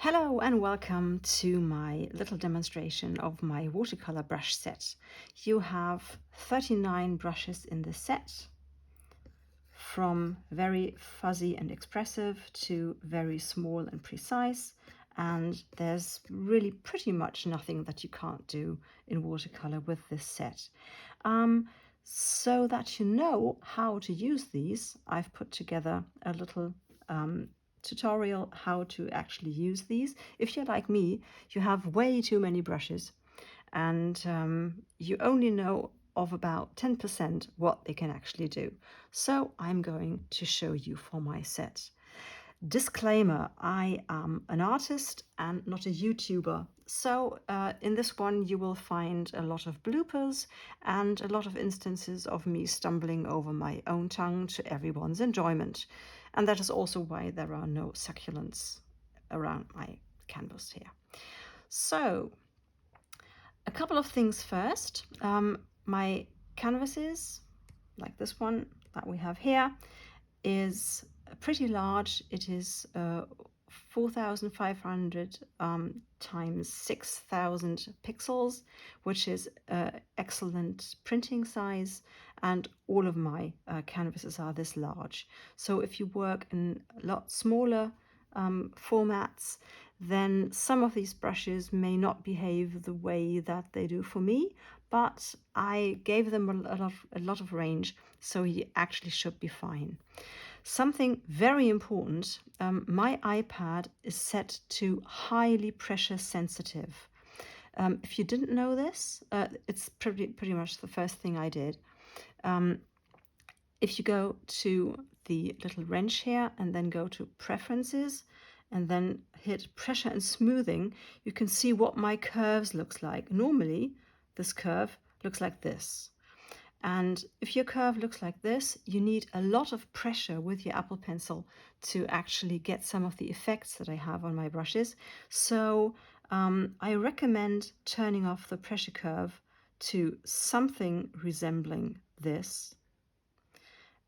Hello and welcome to my little demonstration of my watercolor brush set. You have 39 brushes in this set, from very fuzzy and expressive to very small and precise, and there's really pretty much nothing that you can't do in watercolor with this set. So that you know how to use these, I've put together a little tutorial how to actually use these. If you're like me, you have way too many brushes and you only know of about 10% what they can actually do. So I'm going to show you for my set. Disclaimer, I am an artist and not a YouTuber. So in this one you will find a lot of bloopers and a lot of instances of me stumbling over my own tongue to everyone's enjoyment. And that is also why there are no succulents around my canvas here. So a couple of things first. My canvases, like this one that we have here, is pretty large. It is 4,500 times 6,000 pixels, which is excellent printing size, and all of my canvases are this large. So if you work in a lot smaller formats, then some of these brushes may not behave the way that they do for me, but I gave them a lot of range, so you actually should be fine. Something very important, my iPad is set to highly pressure sensitive. If you didn't know this, it's pretty much the first thing I did. If you go to the little wrench here and then go to preferences and then hit pressure and smoothing, you can see what my curves looks like. Normally, this curve looks like this. And if your curve looks like this, you need a lot of pressure with your Apple Pencil to actually get some of the effects that I have on my brushes. So I recommend turning off the pressure curve to something resembling this.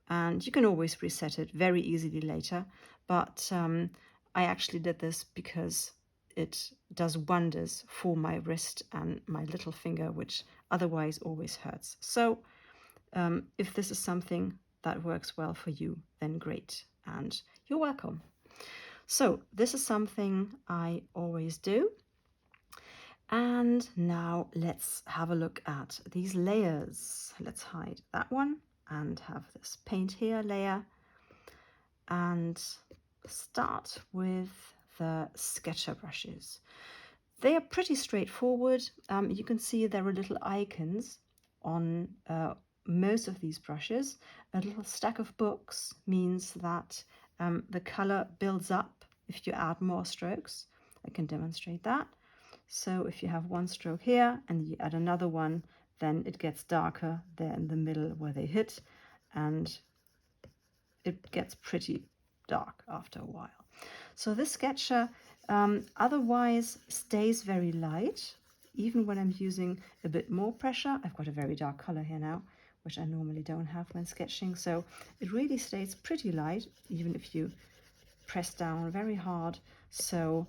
And you can always reset it very easily later, but I actually did this because it does wonders for my wrist and my little finger, which otherwise always hurts. So if this is something that works well for you, then great, and you're welcome. So this is something I always do. And now let's have a look at these layers. Let's hide that one and have this paint here layer and start with the sketcher brushes. They are pretty straightforward. You can see there are little icons on most of these brushes. A little stack of books means that the color builds up if you add more strokes. I can demonstrate that. So if you have one stroke here and you add another one, then it gets darker there in the middle where they hit, and it gets pretty dark after a while. So this sketcher otherwise stays very light, even when I'm using a bit more pressure. I've got a very dark color here now, which I normally don't have when sketching. So it really stays pretty light, even if you press down very hard. So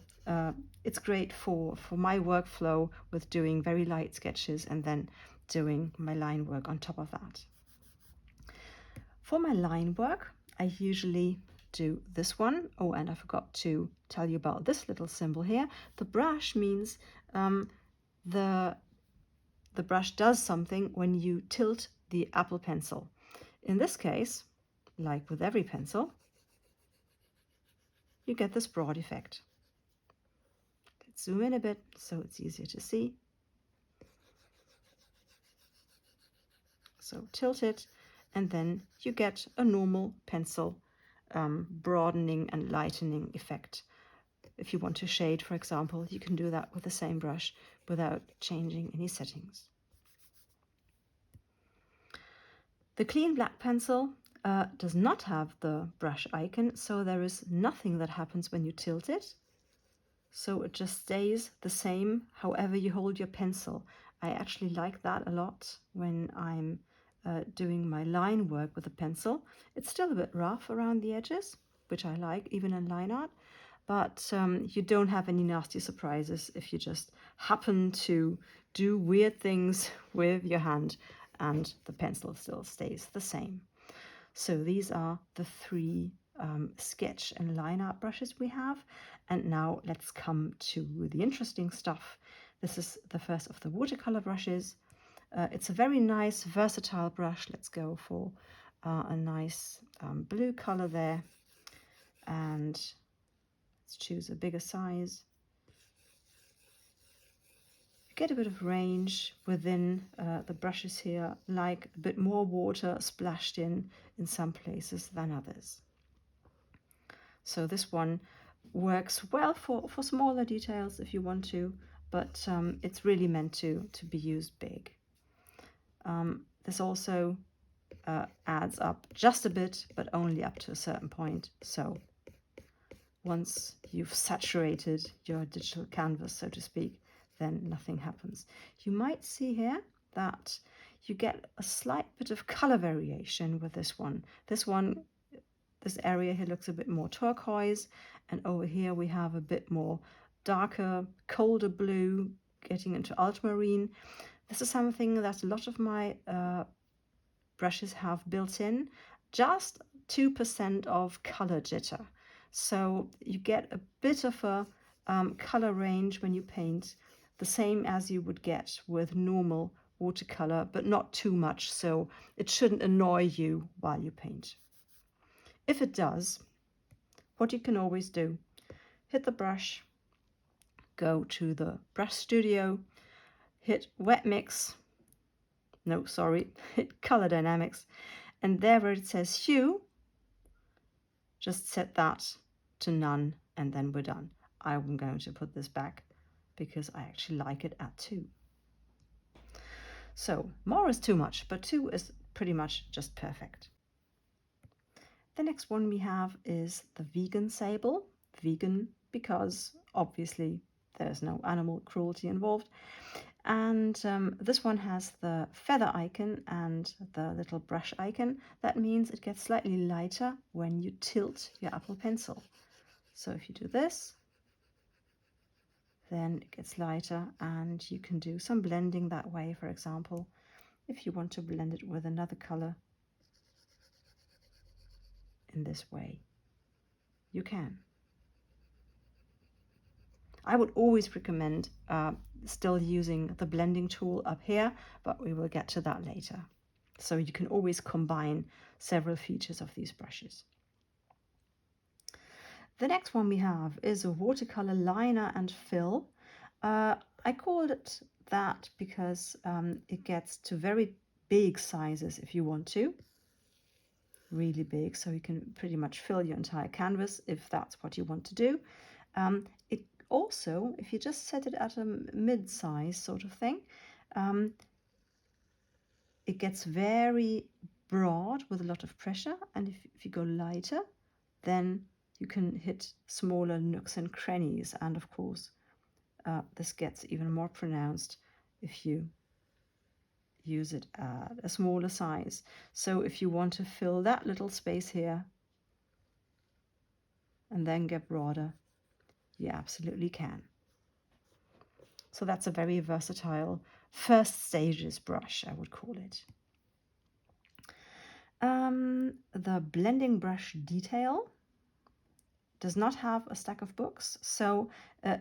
it's great for my workflow with doing very light sketches and then doing my line work on top of that. For my line work, I usually do this one. Oh, and I forgot to tell you about this little symbol here. The brush means the brush does something when you tilt the Apple Pencil. In this case, like with every pencil, you get this broad effect. Let's zoom in a bit so it's easier to see. So tilt it, and then you get a normal pencil broadening and lightening effect. If you want to shade, for example, you can do that with the same brush without changing any settings. The clean black pencil does not have the brush icon, so there is nothing that happens when you tilt it. So it just stays the same however you hold your pencil. I actually like that a lot when I'm doing my line work with a pencil. It's still a bit rough around the edges, which I like even in line art, but you don't have any nasty surprises if you just happen to do weird things with your hand and the pencil still stays the same. So these are the three sketch and line art brushes we have. And now let's come to the interesting stuff. This is the first of the watercolor brushes. It's a very nice, versatile brush. Let's go for a nice blue color there. And let's choose a bigger size. You get a bit of range within the brushes here, like a bit more water splashed in some places than others. So this one works well for smaller details if you want to, but it's really meant to be used big. This also adds up just a bit, but only up to a certain point. So once you've saturated your digital canvas, so to speak, then nothing happens. You might see here that you get a slight bit of color variation with this one. This area here looks a bit more turquoise, and over here we have a bit more darker, colder blue, getting into ultramarine. This is something that a lot of my brushes have built in, just 2% of color jitter. So you get a bit of a color range when you paint, the same as you would get with normal watercolor, but not too much, so it shouldn't annoy you while you paint. If it does, what you can always do, hit the brush, go to the brush studio, hit wet mix, hit color dynamics, and there where it says hue, just set that to none, and then we're done. I'm going to put this back because I actually like it at 2. So more is too much, but 2 is pretty much just perfect. The next one we have is the vegan Sable. Vegan because obviously there's no animal cruelty involved. And this one has the feather icon and the little brush icon. That means it gets slightly lighter when you tilt your Apple Pencil. So if you do this, then it gets lighter, and you can do some blending that way. For example, if you want to blend it with another color in this way, you can. I would always recommend still using the blending tool up here, but we will get to that later. So you can always combine several features of these brushes. The next one we have is a watercolor liner and fill. I called it that because it gets to very big sizes if you want to. Really big, so you can pretty much fill your entire canvas if that's what you want to do. It also, if you just set it at a mid-size sort of thing, it gets very broad with a lot of pressure, and if you go lighter, then you can hit smaller nooks and crannies, and of course this gets even more pronounced if you use it at a smaller size. So if you want to fill that little space here and then get broader, you absolutely can. So that's a very versatile first stages brush, I would call it. The blending brush detail does not have a stack of books, so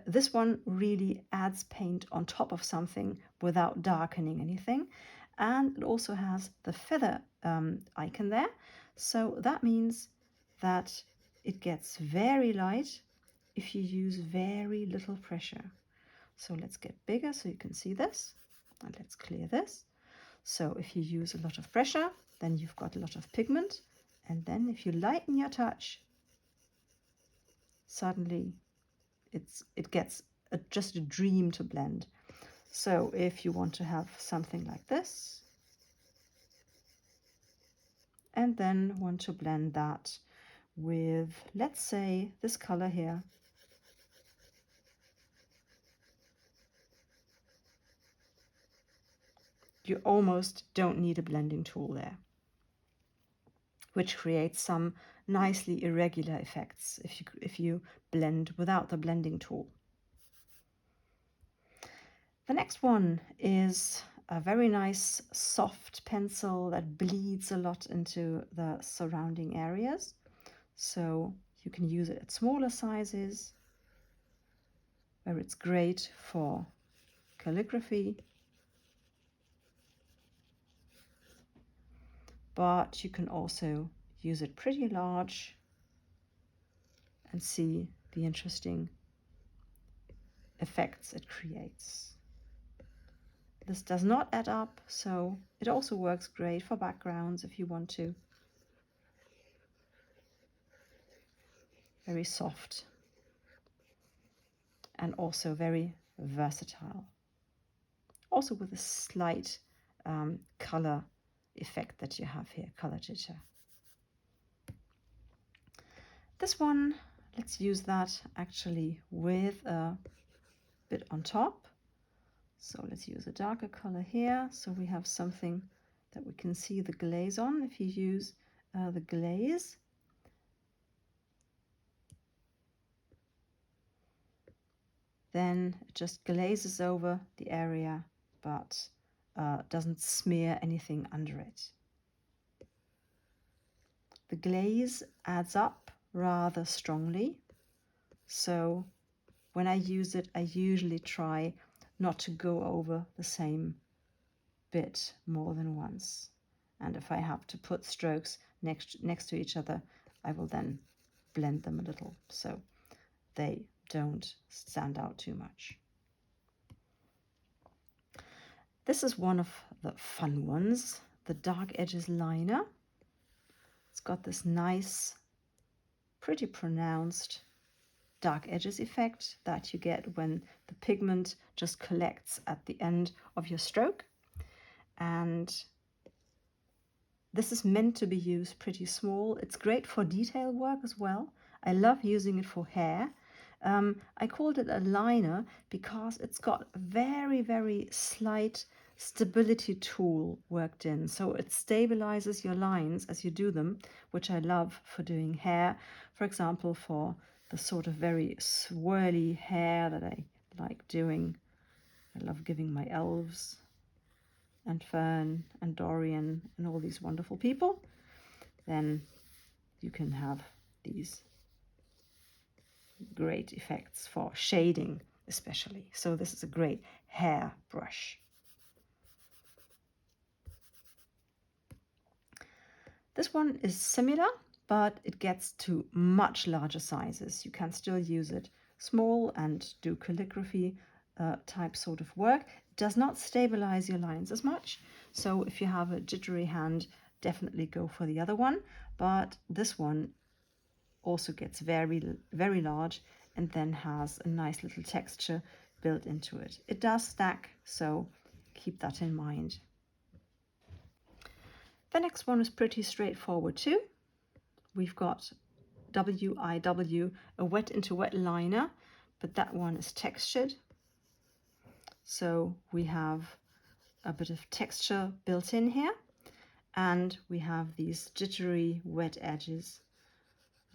this one really adds paint on top of something without darkening anything. And it also has the feather icon there, so that means that it gets very light if you use very little pressure. So let's get bigger so you can see this, and let's clear this. So if you use a lot of pressure, then you've got a lot of pigment, and then if you lighten your touch, suddenly it gets just a dream to blend. So if you want to have something like this, and then want to blend that with, let's say, this color here, you almost don't need a blending tool there. which creates some nicely irregular effects if you blend without the blending tool. The next one is a very nice soft pencil that bleeds a lot into the surrounding areas. So you can use it at smaller sizes, where it's great for calligraphy, but you can also use it pretty large and see the interesting effects it creates. This does not add up, so it also works great for backgrounds if you want to. Very soft and also very versatile. Also with a slight color effect that you have here, color jitter. This one, let's use that actually with a bit on top. So let's use a darker color here, so we have something that we can see the glaze on if you use the glaze. Then it just glazes over the area, but doesn't smear anything under it. The glaze adds up rather strongly, so when I use it, I usually try not to go over the same bit more than once. And if I have to put strokes next to each other, I will then blend them a little so they don't stand out too much. This is one of the fun ones, the Dark Edges liner. It's got this nice, pretty pronounced dark edges effect that you get when the pigment just collects at the end of your stroke. And this is meant to be used pretty small. It's great for detail work as well. I love using it for hair. I called it a liner because it's got very, very slight stability tool worked in. So it stabilizes your lines as you do them, which I love for doing hair. For example, for the sort of very swirly hair that I like doing. I love giving my elves and Fern and Dorian and all these wonderful people. Then you can have these great effects for shading especially. So this is a great hair brush. This one is similar, but it gets to much larger sizes. You can still use it small and do calligraphy type sort of work. It does not stabilize your lines as much. So if you have a jittery hand, definitely go for the other one. But this one also gets very, very large and then has a nice little texture built into it. It does stack, so keep that in mind. The next one is pretty straightforward too. We've got WIW, a wet into wet liner, but that one is textured. So we have a bit of texture built in here, and we have these jittery wet edges.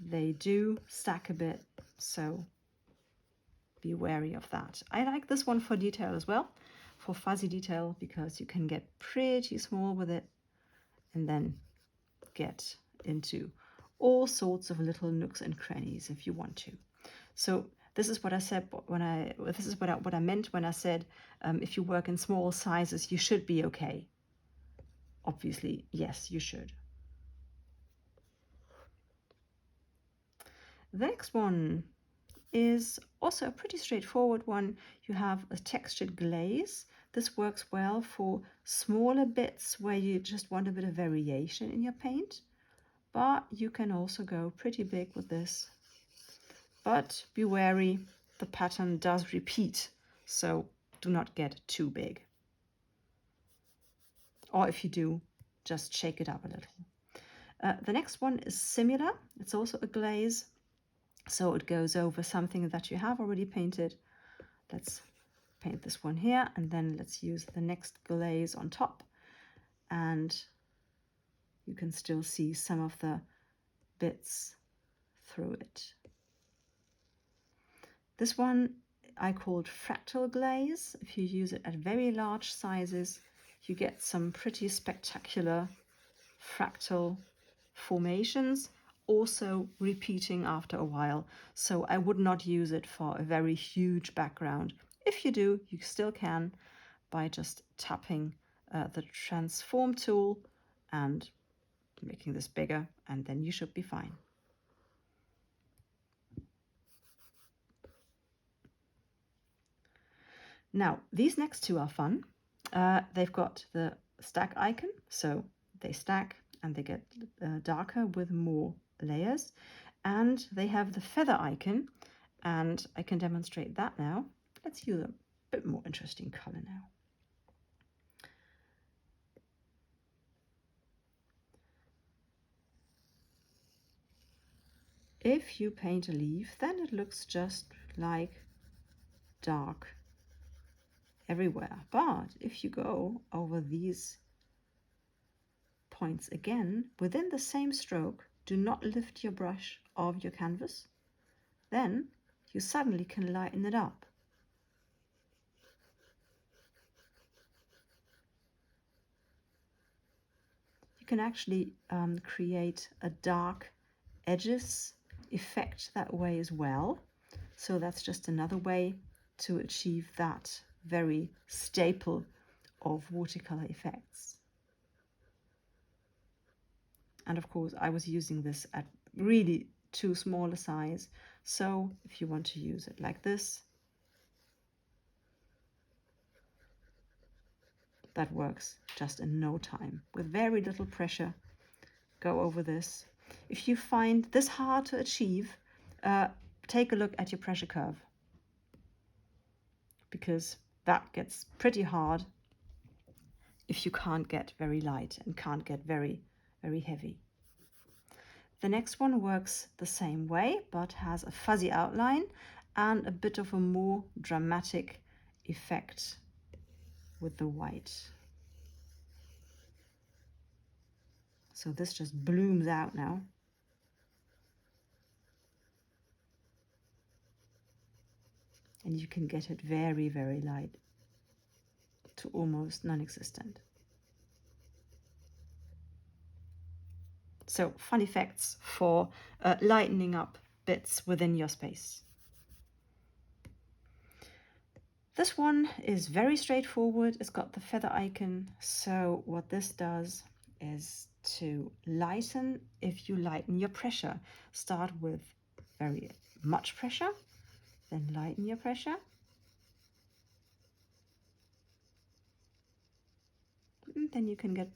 They do stack a bit, so be wary of that. I like this one for detail as well, for fuzzy detail, because you can get pretty small with it and then get into all sorts of little nooks and crannies if you want to. So this is what I said when this is what I meant when I said if you work in small sizes, you should be okay. Obviously, yes, you should. The next one is also a pretty straightforward one. You have a textured glaze. This works well for smaller bits where you just want a bit of variation in your paint, but you can also go pretty big with this. But be wary, the pattern does repeat, so do not get too big. Or if you do, just shake it up a little. The next one is similar. It's also a glaze, so it goes over something that you have already painted. Let's paint this one here, and then let's use the next glaze on top. And you can still see some of the bits through it. This one I called Fractal glaze. If you use it at very large sizes, you get some pretty spectacular fractal formations, also repeating after a while. So I would not use it for a very huge background. If you do, you still can by just tapping the transform tool and making this bigger, and then you should be fine. Now, these next two are fun. They've got the stack icon, so they stack and they get darker with more layers. And they have the feather icon, and I can demonstrate that now. Let's use a bit more interesting color now. If you paint a leaf, then it looks just like dark everywhere. But if you go over these points again, within the same stroke, do not lift your brush off your canvas, then you suddenly can lighten it up. You can actually create a dark edges effect that way as well. So that's just another way to achieve that very staple of watercolor effects. And of course, I was using this at really too small a size. So if you want to use it like this, that works just in no time. With very little pressure, go over this. If you find this hard to achieve, take a look at your pressure curve, because that gets pretty hard if you can't get very light and can't get very, very heavy. The next one works the same way, but has a fuzzy outline and a bit of a more dramatic effect with the white. So this just blooms out now. And you can get it very, very light to almost non-existent. So fun effects for lightening up bits within your space. This one is very straightforward. It's got the feather icon. So what this does is to lighten. If you lighten your pressure, start with very much pressure, then lighten your pressure. And then you can get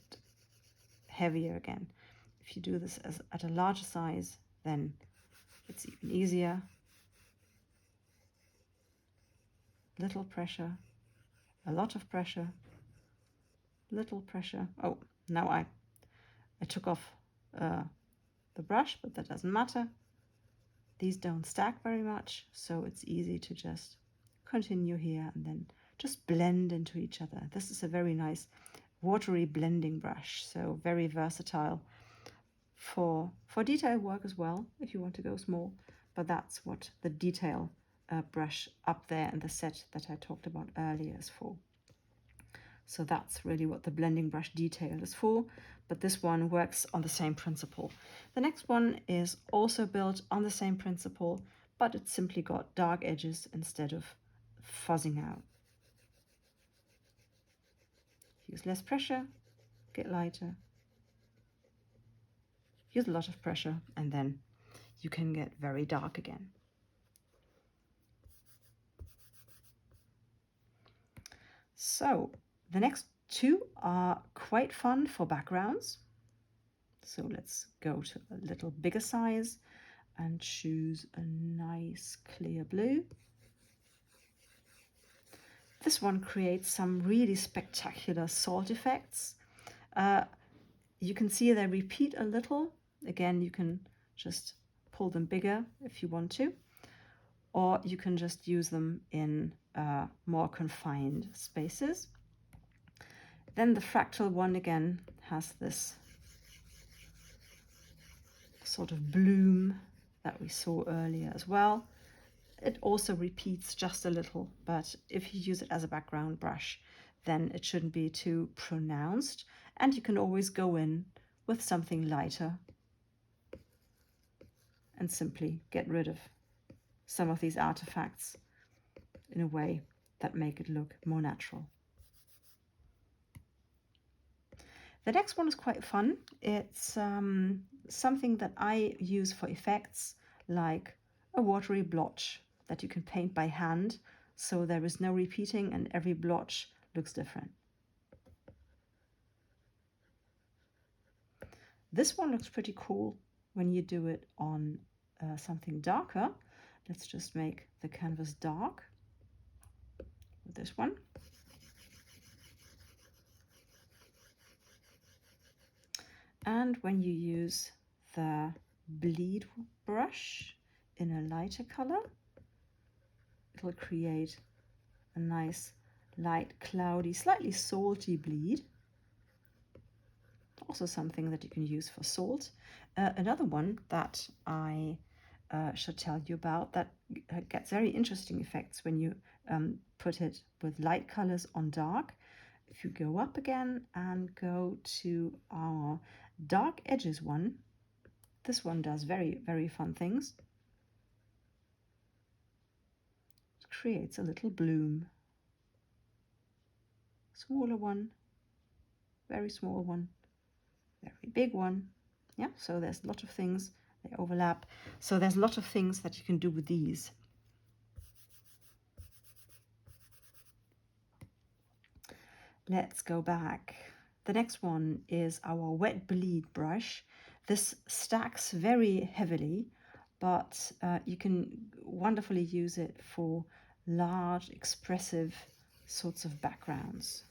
heavier again. If you do this at a larger size, then it's even easier. Little pressure, a lot of pressure, little pressure. Oh, now I took off the brush, but that doesn't matter. These don't stack very much, so it's easy to just continue here and then just blend into each other. This is a very nice watery blending brush, so very versatile for detail work as well, if you want to go small. But that's what the detail brush up there in the set that I talked about earlier is for. So that's really what the blending brush detail is for, but this one works on the same principle. The next one is also built on the same principle, but it's simply got dark edges instead of fuzzing out. Use less pressure, get lighter. Use a lot of pressure, and then you can get very dark again. So the next two are quite fun for backgrounds. So let's go to a little bigger size and choose a nice clear blue. This one creates some really spectacular salt effects. You can see they repeat a little. Again, you can just pull them bigger if you want to, or you can just use them in more confined spaces. Then the fractal one again has this sort of bloom that we saw earlier as well. It also repeats just a little, but if you use it as a background brush, then it shouldn't be too pronounced. And you can always go in with something lighter and simply get rid of some of these artifacts in a way that make it look more natural. The next one is quite fun. It's something that I use for effects, like a watery blotch that you can paint by hand, so there is no repeating and every blotch looks different. This one looks pretty cool when you do it on something darker. Let's just make the canvas dark with this one. And when you use the bleed brush in a lighter color, it'll create a nice light, cloudy, slightly salty bleed. Also something that you can use for salt. Another one that I should tell you about that gets very interesting effects when you put it with light colors on dark. If you go up again and go to our dark edges one, this one does very, very fun things. It creates a little bloom. Smaller one, very small one, very big one. Yeah, so there's a lot of things, they overlap. So there's a lot of things that you can do with these. Let's go back. The next one is our wet bleed brush. This stacks very heavily, but you can wonderfully use it for large, expressive sorts of backgrounds.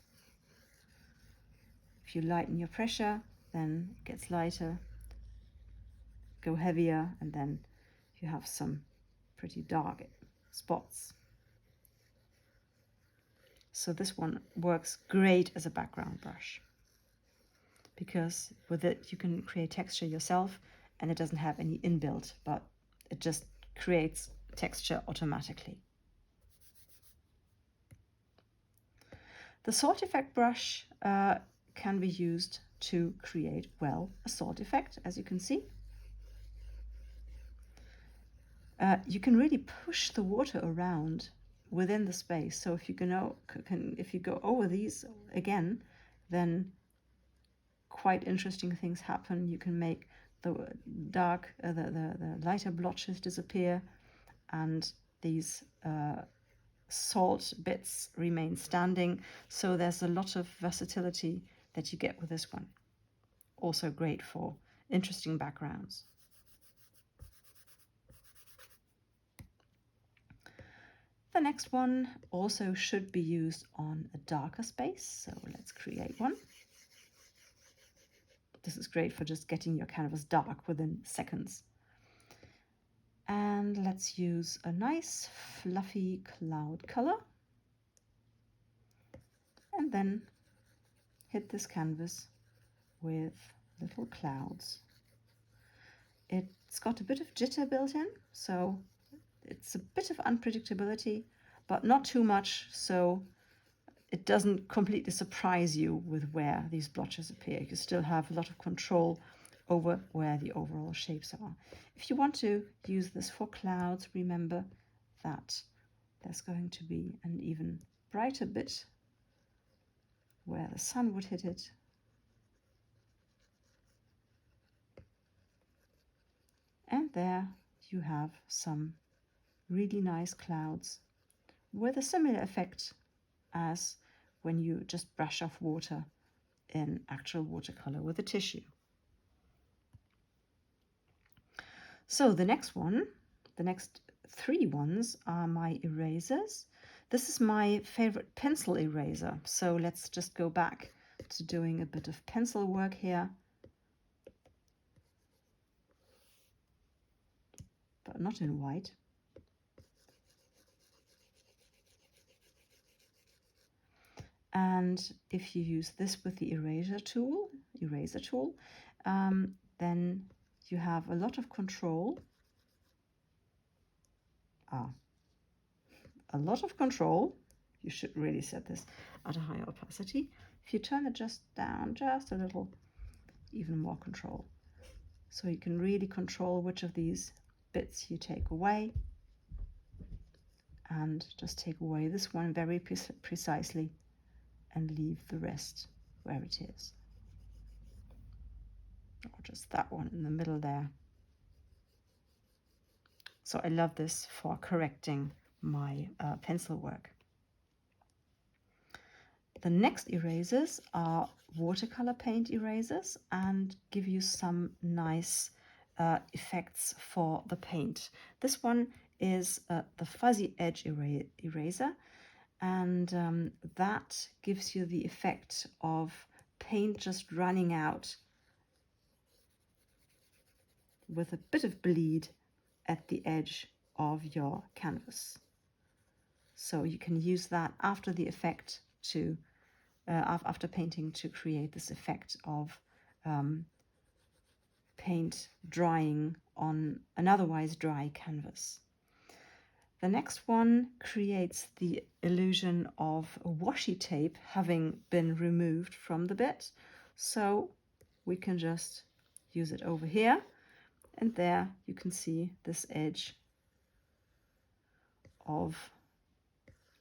If you lighten your pressure, then it gets lighter, go heavier, and then you have some pretty dark spots. So this one works great as a background brush, because with it you can create texture yourself, and it doesn't have any inbuilt, but it just creates texture automatically. The salt effect brush can be used to create, well, a salt effect, as you can see. You can really push the water around within the space. So if you go over these again, then quite interesting things happen. You can make the the lighter blotches disappear, and these salt bits remain standing. So there's a lot of versatility that you get with this one. Also great for interesting backgrounds. The next one also should be used on a darker space, so let's create one. This is great for just getting your canvas dark within seconds. And let's use a nice fluffy cloud color, and then hit this canvas with little clouds. It's got a bit of jitter built in, so it's a bit of unpredictability, but not too much, so it doesn't completely surprise you with where these blotches appear. You still have a lot of control over where the overall shapes are. If you want to use this for clouds, remember that there's going to be an even brighter bit where the sun would hit it. And there you have some really nice clouds with a similar effect as when you just brush off water in actual watercolor with a tissue. So the next three ones are my erasers. This is my favorite pencil eraser. So let's just go back to doing a bit of pencil work here. But not in white. And if you use this with the eraser tool, then you have a lot of control. A lot of control. You should really set this at a higher opacity. If you turn it just down, just a little, even more control. So you can really control which of these bits you take away, and just take away this one very precisely and leave the rest where it is. Or just that one in the middle there. So I love this for correcting my pencil work. The next erasers are watercolor paint erasers and give you some nice effects for the paint. This one is the fuzzy edge eraser, and that gives you the effect of paint just running out with a bit of bleed at the edge of your canvas. So you can use that after the effect to after painting to create this effect of paint drying on an otherwise dry canvas. The next one creates the illusion of a washi tape having been removed from the bit. So we can just use it over here, and there you can see this edge of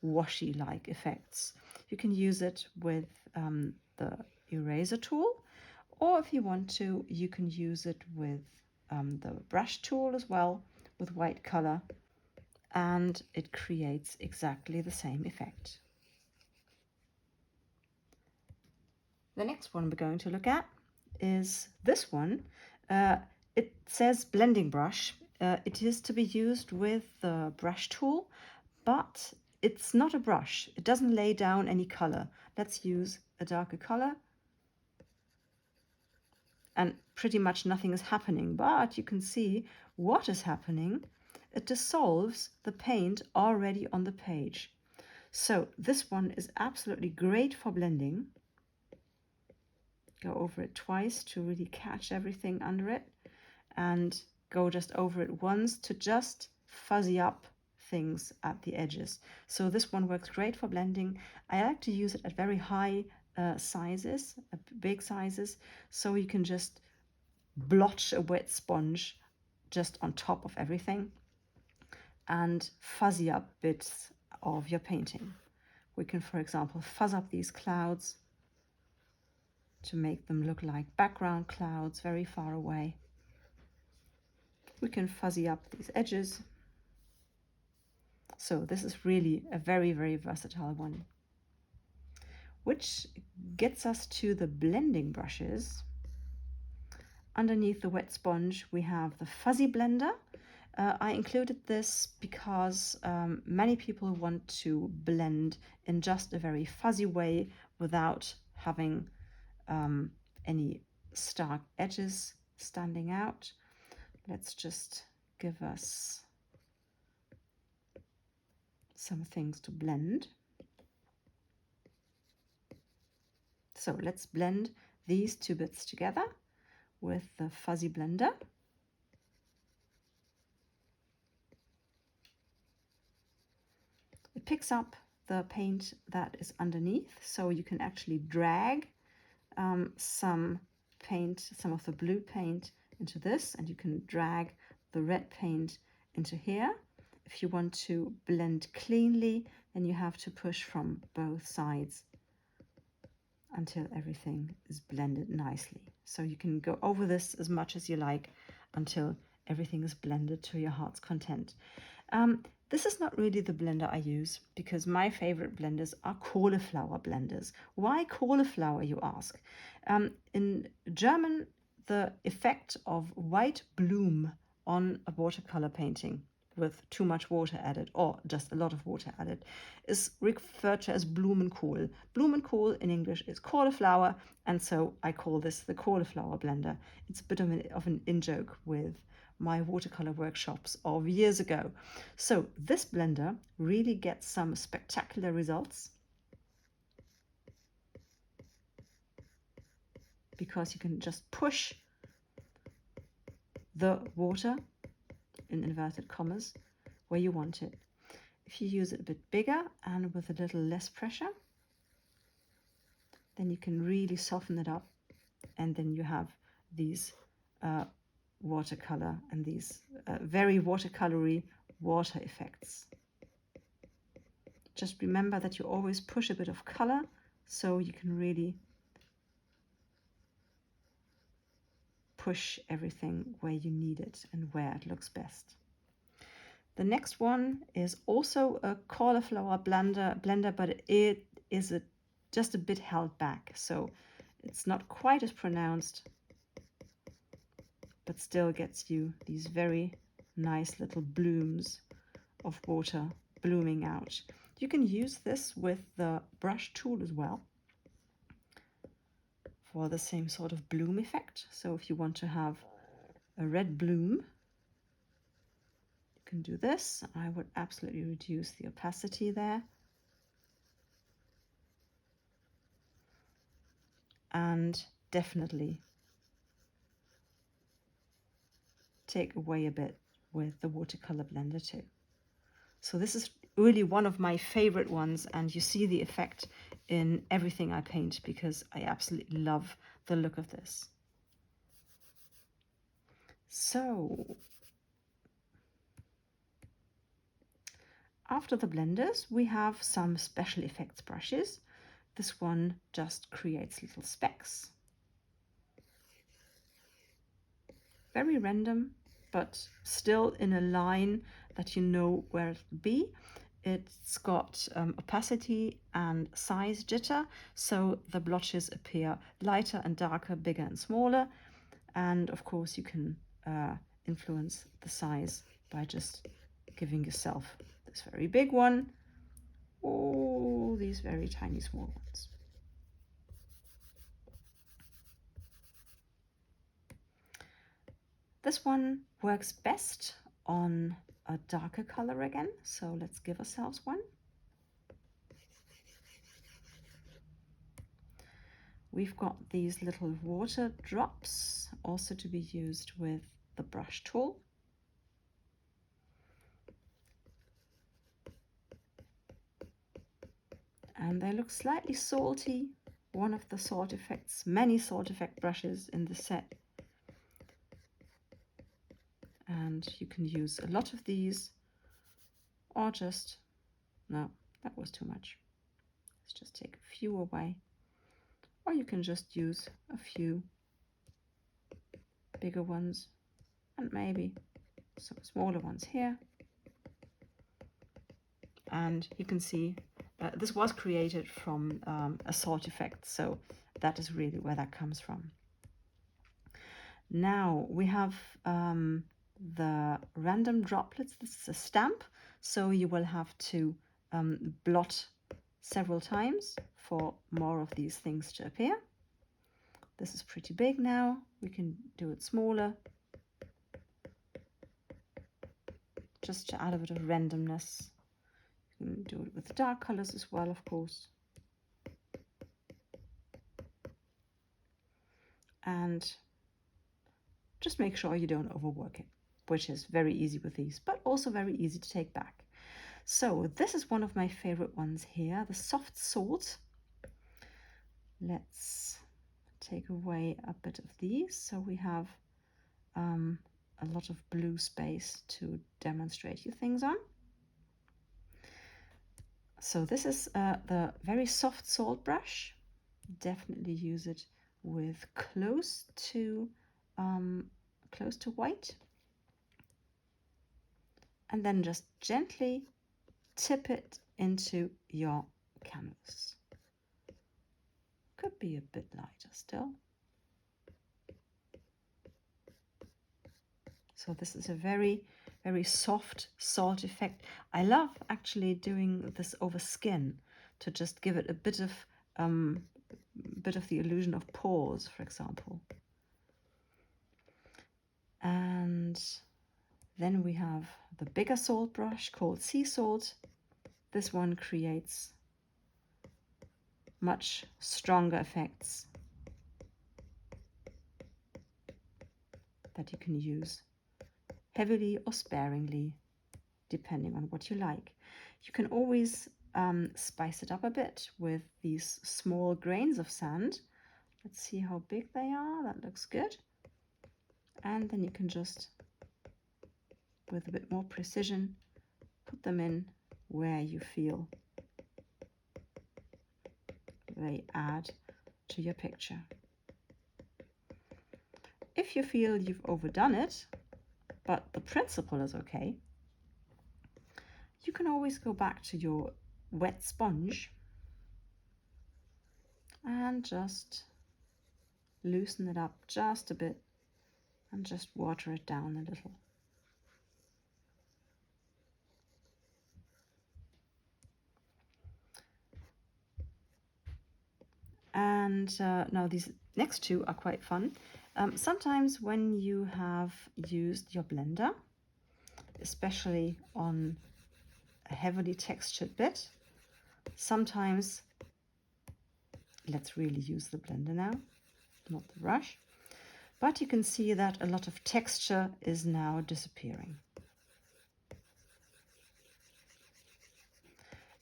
washi-like effects. You can use it with the eraser tool, or if you want to, you can use it with the brush tool as well, with white color, and it creates exactly the same effect. The next one we're going to look at is this one. It says blending brush. It is to be used with the brush tool, but it's not a brush. It doesn't lay down any color. Let's use a darker color. And pretty much nothing is happening, but you can see what is happening. It dissolves the paint already on the page. So this one is absolutely great for blending. Go over it twice to really catch everything under it, and go just over it once to just fuzzy up things at the edges. So this one works great for blending. I like to use it at very high sizes, big sizes, so you can just blotch a wet sponge just on top of everything and fuzzy up bits of your painting. We can, for example, fuzz up these clouds to make them look like background clouds very far away. We can fuzzy up these edges. So this is really a very, very versatile one. Which gets us to the blending brushes. Underneath the wet sponge, we have the fuzzy blender. I included this because many people want to blend in just a very fuzzy way without having any stark edges standing out. Let's just give us some things to blend. So let's blend these two bits together with the fuzzy blender. It picks up the paint that is underneath, so you can actually drag some paint, some of the blue paint into this, and you can drag the red paint into here. If you want to blend cleanly, then you have to push from both sides until everything is blended nicely. So you can go over this as much as you like until everything is blended to your heart's content. This is not really the blender I use, because my favorite blenders are Cauliflower blenders. Why Cauliflower, you ask? In German, the effect of white bloom on a watercolor painting with too much water added, or just a lot of water added, is referred to as Blumenkohl. Blumenkohl in English is cauliflower, and so I call this the Cauliflower blender. It's a bit of an in-joke with my watercolor workshops of years ago. So this blender really gets some spectacular results because you can just push the water, in inverted commas, where you want it. If you use it a bit bigger and with a little less pressure, then you can really soften it up, and then you have these watercolor and these very watercolory water effects. Just remember that you always push a bit of color so you can really push everything where you need it and where it looks best. The next one is also a Cauliflower blender, but it is just a bit held back, so it's not quite as pronounced, but still gets you these very nice little blooms of water blooming out. You can use this with the brush tool as well for the same sort of bloom effect. So if you want to have a red bloom, you can do this. I would absolutely reduce the opacity there. And definitely take away a bit with the watercolor blender too. So this is really one of my favorite ones, and you see the effect in everything I paint because I absolutely love the look of this. So after the blenders, we have some special effects brushes. This one just creates little specks. Very random, but still in a line that you know where it will be. It's got opacity and size jitter, so the blotches appear lighter and darker, bigger and smaller. And of course you can influence the size by just giving yourself this very big one, or these very tiny small ones. This one works best on a darker color again, so let's give ourselves one. We've got these little water drops, also to be used with the brush tool. And they look slightly salty, one of the salt effects, many salt effect brushes in the set. And you can use a lot of these, or just, no, that was too much. Let's just take a few away. Or you can just use a few bigger ones and maybe some smaller ones here. And you can see this was created from a salt effect, so that is really where that comes from. Now we have the random droplets. This is a stamp, so you will have to blot several times for more of these things to appear. This is pretty big now. We can do it smaller, just to add a bit of randomness. You can do it with dark colors as well, of course. And just make sure you don't overwork it, which is very easy with these, but also very easy to take back. So this is one of my favorite ones here, the soft salt. Let's take away a bit of these so we have a lot of blue space to demonstrate you things on. So this is the very soft salt brush. Definitely use it with close to white, and then just gently tip it into your canvas. Could be a bit lighter still. So this is a very, very soft salt effect. I love actually doing this over skin to just give it a bit of the illusion of pores, for example. And then we have the bigger salt brush called Seasalt. This one creates much stronger effects that you can use heavily or sparingly, depending on what you like. You can always spice it up a bit with these small grains of sand. Let's see how big they are. That looks good. And then you can just, with a bit more precision, put them in where you feel they add to your picture. If you feel you've overdone it, but the principle is okay, you can always go back to your wet sponge and just loosen it up just a bit and just water it down a little. And now these next two are quite fun. Sometimes when you have used your blender, especially on a heavily textured bit, sometimes, let's really use the blender now, not the brush, but you can see that a lot of texture is now disappearing.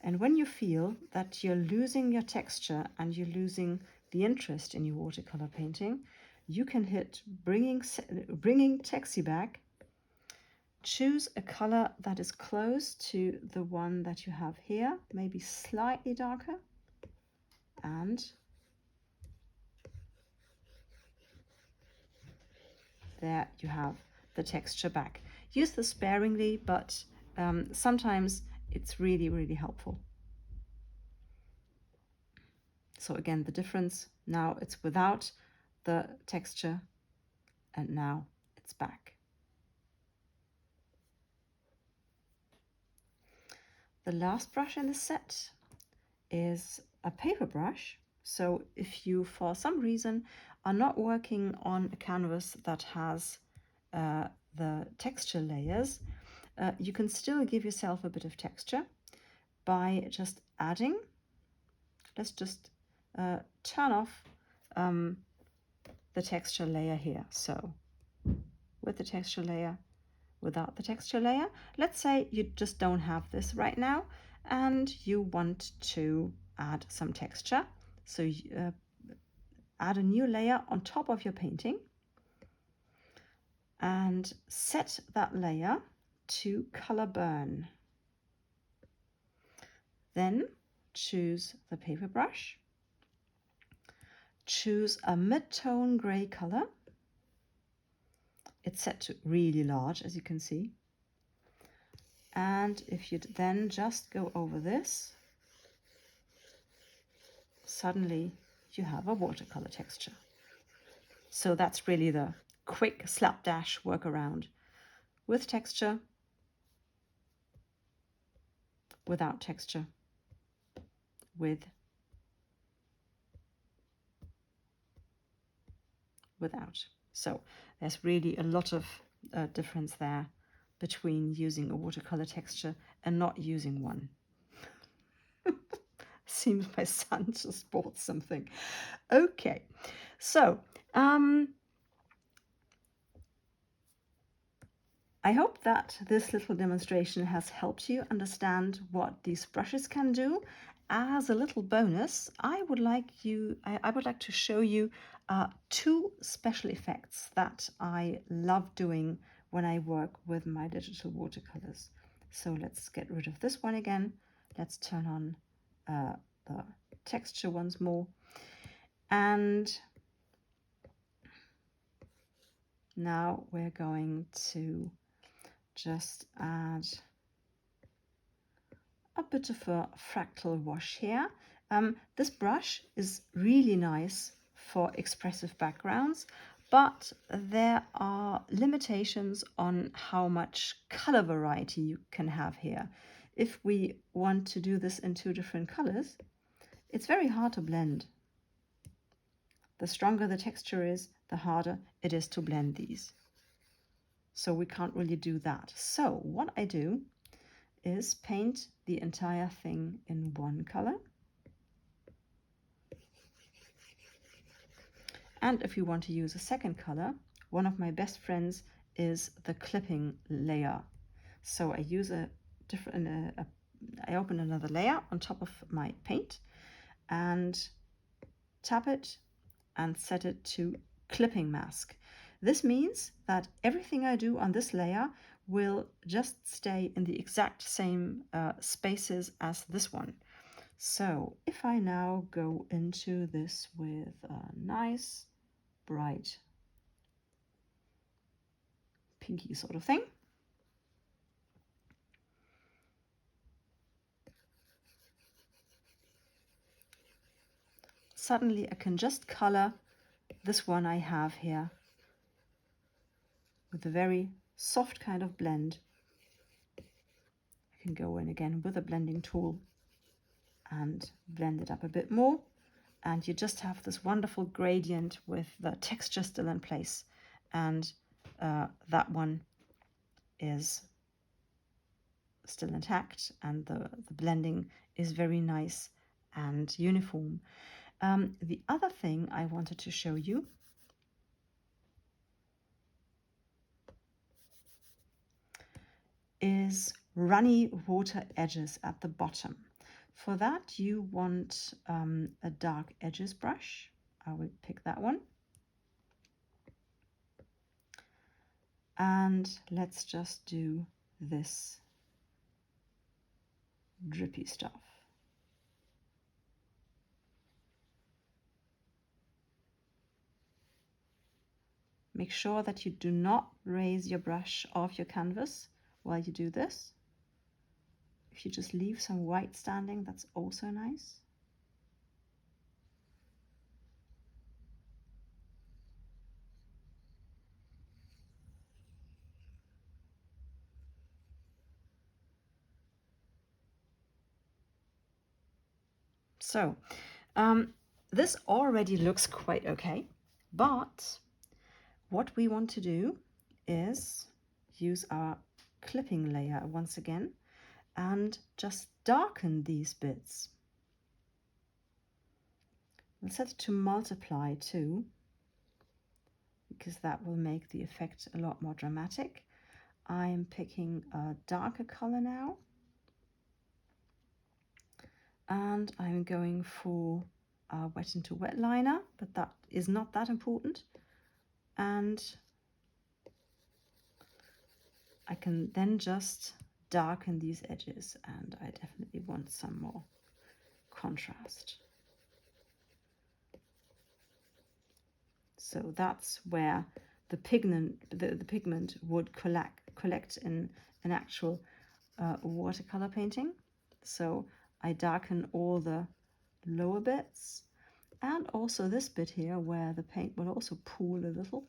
And when you feel that you're losing your texture and you're losing the interest in your watercolor painting, you can hit bringing texy back, choose a color that is close to the one that you have here, maybe slightly darker, and there you have the texture back. Use this sparingly, but sometimes it's really, really helpful. So again, the difference, now it's without the texture and now it's back. The last brush in the set is a paper brush. So if you, for some reason, are not working on a canvas that has the texture layers, you can still give yourself a bit of texture by just adding. Let's just turn off the texture layer here. So with the texture layer, without the texture layer. Let's say you just don't have this right now and you want to add some texture. So add a new layer on top of your painting and set that layer to color burn. Then choose the paper brush, choose a mid-tone gray color. It's set to really large, as you can see. And if you then just go over this, suddenly you have a watercolor texture. So that's really the quick slapdash workaround. With texture, without texture, without. So there's really a lot of difference there between using a watercolor texture and not using one. Seems my son just bought something. Okay, so I hope that this little demonstration has helped you understand what these brushes can do. As a little bonus, I would like to show you two special effects that I love doing when I work with my digital watercolors. So let's get rid of this one again. Let's turn on the texture once more. And now we're going to just add a bit of a fractal wash here. This brush is really nice for expressive backgrounds, but there are limitations on how much color variety you can have here. If we want to do this in two different colors, it's very hard to blend. The stronger the texture is, the harder it is to blend these. So we can't really do that. So what I do is paint the entire thing in one color. And if you want to use a second color, one of my best friends is the clipping layer. So I use a different, I open another layer on top of my paint and tap it and set it to clipping mask. This means that everything I do on this layer will just stay in the exact same spaces as this one. So if I now go into this with a nice bright pinky sort of thing, suddenly I can just color this one I have here with a very soft kind of blend. I can go in again with a blending tool and blend it up a bit more, and you just have this wonderful gradient with the texture still in place, and that one is still intact, and the blending is very nice and uniform. The other thing I wanted to show you is runny water edges at the bottom. For that you want a dark edges brush. I will pick that one. And let's just do this drippy stuff. Make sure that you do not raise your brush off your canvas while you do this. If you just leave some white standing, that's also nice. So this already looks quite okay, but what we want to do is use our clipping layer once again and just darken these bits. We'll set it to multiply too, because that will make the effect a lot more dramatic. I am picking a darker color now, and I'm going for a wet into wet liner, but that is not that important. And I can then just darken these edges, and I definitely want some more contrast. So that's where the pigment would collect in an actual watercolor painting. So I darken all the lower bits, and also this bit here where the paint will also pool a little.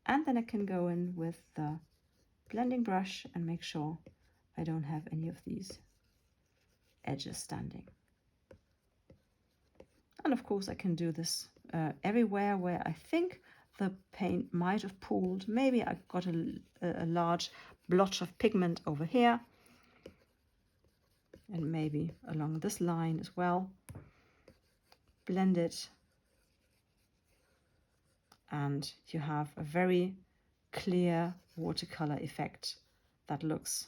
And then I can go in with the blending brush and make sure I don't have any of these edges standing. And of course I can do this everywhere where I think the paint might have pooled. Maybe I got a large blotch of pigment over here, and maybe along this line as well. Blend it, and you have a very clear watercolor effect that looks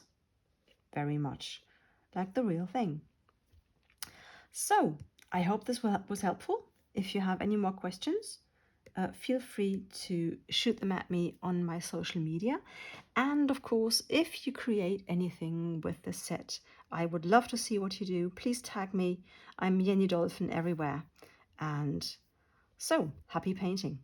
very much like the real thing. So I hope this was helpful. If you have any more questions, feel free to shoot them at me on my social media. And of course, if you create anything with this set, I would love to see what you do. Please tag me. I'm Jenny Dolphin everywhere. And so, happy painting.